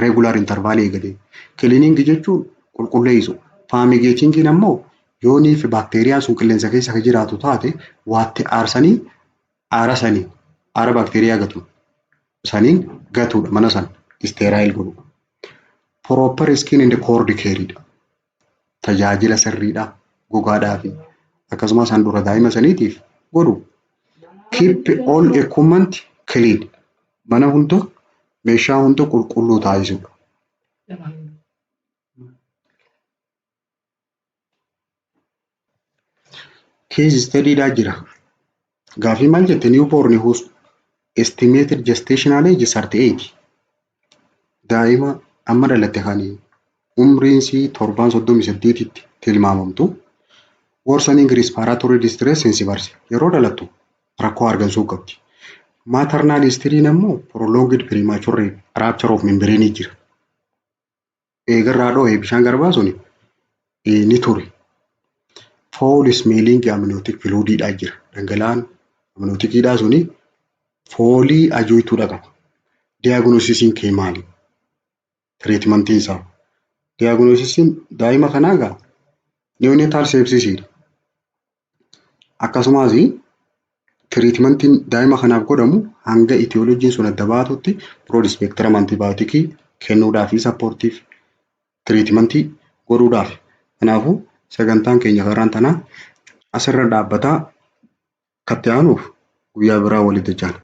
regular interval eegalee. Cleaning jechuun qulqulleessu. Fumigating ammoo yoonii fi baakteeriyaan sun qilleensa keessa jiraatu taate waatti aarsanii aara baakteeriyaa gatu saniin gatuudha mana sana sterile godhu. Proper skin and cord care tajaajila sirriidha gogaadhaa fi akkasumas handhuura daa'ima saniitiif godhu. Keep all equipment clean. Mana hunda meeshaa hunda qulqulluu taasisuudha. Case studyidhaa jira. Gaafii maal jette newborn whose estimated gestational age 38. Daa'ima amma dhalatte kanii umriinsii 38tti tilmaamamtu. Worsening respiratory distress since birth. Yeroo dhalattu rakkoo argamsuu qabdi. Maternal history ammoo prolonged premature rupture of membrane jira. Eegarraa dhoo'ee bishaan garbaa suni ni ture. Foul smelling amniotic fluididhaa jira. Dhangala'aan amniotikiidhaa suni foolii ajoytuudha qaba. Diagnosisiin kee maali? Treatmentiin isaa. Diagnosisiin daa'ima kanaa gaa neonatal sepsisidha. Akkasumas treatmentiin daa'ima kanaaf godhamu hanga etiolojiin sun adda baatutti broad spectrum antibiotikii kennuudhaaf fi supportive treatmentii godhuudhaaf. Kanaafuu sagantaan keenya karaan tanaa asirra dhaabbataa katti aanuuf guyyaa biraa walitti jaan.